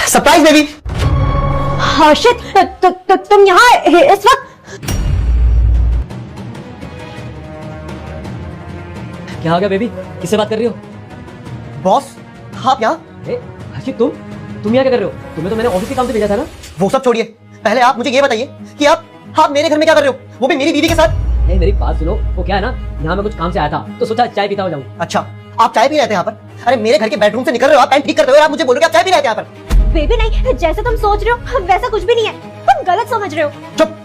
Surprise baby. हर्षित, तुम यहाँ इस वक्त? क्या हो गया बेबी, किससे बात कर रही हो? बॉस आप यहाँ? हर्षित तुम यहाँ क्या कर रहे हो? तुम्हें तो मैंने ऑफिस के काम से भेजा था ना। वो सब छोड़िए, पहले आप मुझे ये बताइए कि आप मेरे घर में क्या कर रहे हो, वो भी मेरी बीवी के साथ? नहीं मेरी बात सुनो, वो क्या है ना, यहाँ मैं कुछ काम से आया था तो सोचा चाय पीता हो जाऊँ। अच्छा, आप चाय पी रहे थे यहाँ पर? अरे मेरे घर के बेडरूम से निकल रहे हो आप, पैंट ठीक करते हो, आप मुझे बोल रहे हो आप चाय पी रहे थे यहाँ पर? बेबी नहीं, जैसे तुम सोच रहे हो वैसा कुछ भी नहीं है, तुम गलत समझ रहे हो। चुप,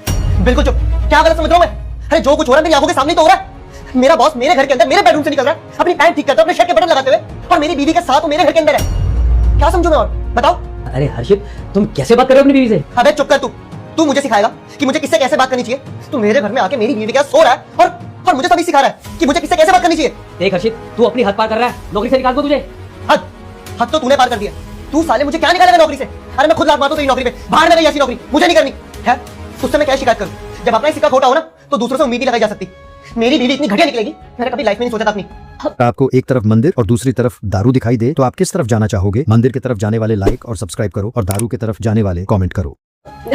बिल्कुल चुप। क्या गलत समझ रहा हूँ मैं? अरे जो कुछ हो रहा है मेरी आंखों के सामने तो हो रहा है। मेरा बॉस मेरे घर के अंदर मेरे बेडरूम से निकल रहा है, अपनी पैंट ठीक करता है, अपने शर्ट के बटन लगाते हुए, और मेरी बीवी के साथ वो मेरे घर के अंदर है। क्या समझूं मैं और? बताओ। अरे हर्षित, तुम कैसे बात कर रहे हो अपनी बीवी से? अबे चुप कर तू मुझे सिखाएगा कि मुझे किससे कैसे बात करनी चाहिए? तू मेरे घर में आके मेरी बीवी के साथ सो रहा है और मुझे तभी सिखा रहा है कि मुझे किससे कैसे बात करनी चाहिए। देख हर्षित, तू अपनी हद पार कर रहा है, नौकरी से निकाल दूं तुझे। हद तो तूने पार कर दिया। तू साले मुझे क्या निकालेगा नौकरी से? अरे मैं खुद लात मारता हूं तेरी नौकरी पे, बाहर में गई ऐसी नौकरी मुझे नहीं करनी है। उससे मैं क्या शिकायत करूं? जब अपना ही सिक्का खोटा हो ना तो दूसरों से उम्मीद ही लगाई जा सकती। मेरी बीवी इतनी घटिया निकलेगी मैंने कभी लाइफ में नहीं सोचा था अपनी। आपको एक तरफ मंदिर और दूसरी तरफ दारू दिखाई दे तो आप किस तरफ जाना चाहोगे? मंदिर की तरफ जाने वाले लाइक और सब्सक्राइब करो और दारू की तरफ जाने वाले कमेंट करो।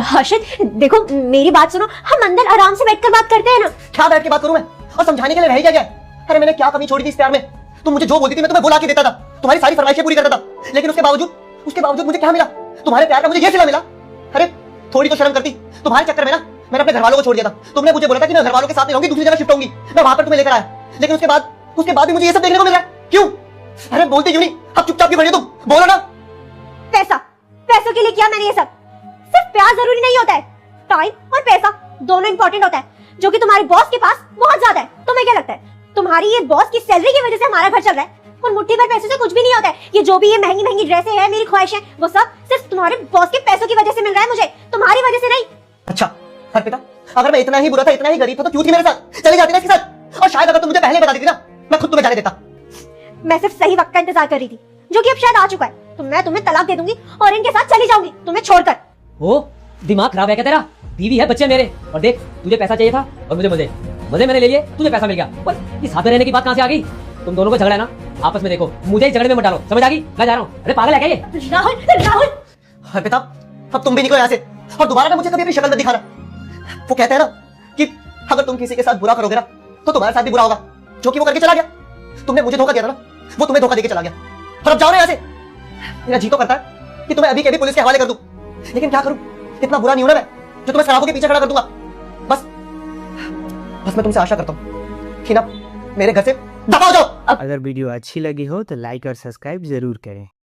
हर्षित देखो, मेरी बात सुनो, हम अंदर आराम से बैठकर बात करते हैं ना। क्या बैठ के बात करूं मैं? और समझाने के लिए रह ही क्या गया? अरे मैंने क्या कमी छोड़ी थी इस प्यार में? तुम मुझे जो बोलती थी मैं तुम्हें बुला के देता था, तुम्हारी सारी फरमाइशें पूरी करता था, लेकिन उसके बावजूद मुझे क्या मिला? तुम्हारे प्यार का मुझे ये सिला मिला। अरे थोड़ी तो शर्म करती। तुम्हारे चक्कर में ना मैंने अपने घर वालों को छोड़ दिया था। तुमने मुझे बोला था कि मैं घर वालों के साथ नहीं रहूंगी, दूसरी जगह शिफ्ट होंगी, मैं वहां पर तुम्हें लेकर आया, लेकिन उसके बाद भी मुझे ये सब देखने को मिल रहा है। क्यों? अरे बोलती क्यों नहीं? अब चुपचाप क्यों खड़ी हो तुम? बोलो ना। पैसों के लिए किया मैंने ये सब। सिर्फ प्यार जरूरी नहीं होता है, टाइम और पैसा दोनों इंपॉर्टेंट होता है, जो कि तुम्हारे बॉस के पास बहुत ज्यादा है। तुम्हें क्या लगता है तुम्हारी ये बॉस की सैलरी की वजह से हमारा घर चल रहा है? और मुट्ठी भर पैसे से कुछ भी नहीं होता है। ये जो भी ये महंगी महंगी ड्रेसें हैं, मेरी ख्वाहिशें, वो सब सिर्फ तुम्हारे बॉस के पैसों की वजह से मिल रहा है मुझे, तुम्हारी वजह से नहीं। अच्छा अर्पिता, अगर मैं इतना ही बुरा था, इतना ही गरीब था तो क्यों थी मेरे साथ? चली जाती ना इसके साथ, और शायद अगर तुम मुझे पहले बता देती ना मैं खुद तुम्हें जाने देता। मैं सिर्फ सही वक्त का इंतजार कर रही थी, जो कि अब शायद आ चुका है। तो मैं तुम्हें तलाक दे दूंगी और इनके साथ चली जाऊंगी, तुम्हें छोड़कर। ओ दिमाग खराब है क्या तेरा? बीवी है, बच्चे मेरे, और देख तुझे पैसा चाहिए था और मुझे मजे मैंने ले लिए, तुझे पैसा मिल गया। पर इस साथ में रहने की बात कहां से आ गई? तुम दोनों को झगड़ा है ना, आपस में देखो, मुझे इस झगड़े में मत डालो, समझ आ गई? मैं जा रहा हूँ। अरे पागल है क्या ये? राहुल अर्पिता, अब तुम भी निकलो यहाँ से, और दोबारा ना मुझे कभी अपनी शक्ल मत दिखाना। वो कहते हैं ना कि अगर तुम किसी के साथ बुरा करोगे ना तो तुम्हारे साथ भी बुरा होगा, जो कि वो करके चला गया। तुमने मुझे धोखा दिया था ना, वो तुम्हें धोखा देके चला गया, और अब जाओ ना यहाँ से। मेरा जी तो करता है कि तुम्हें अभी के अभी पुलिस के हवाले कर दूं, लेकिन क्या करूं? इतना बुरा नहीं हूं ना मैं जो तुम्हें सलाखों के पीछे खड़ा कर दूंगा। बस मैं तुमसे आशा करता हूं कि ना मेरे घर से दफा हो जाओ। अगर वीडियो अच्छी लगी हो तो लाइक और सब्सक्राइब जरूर करें।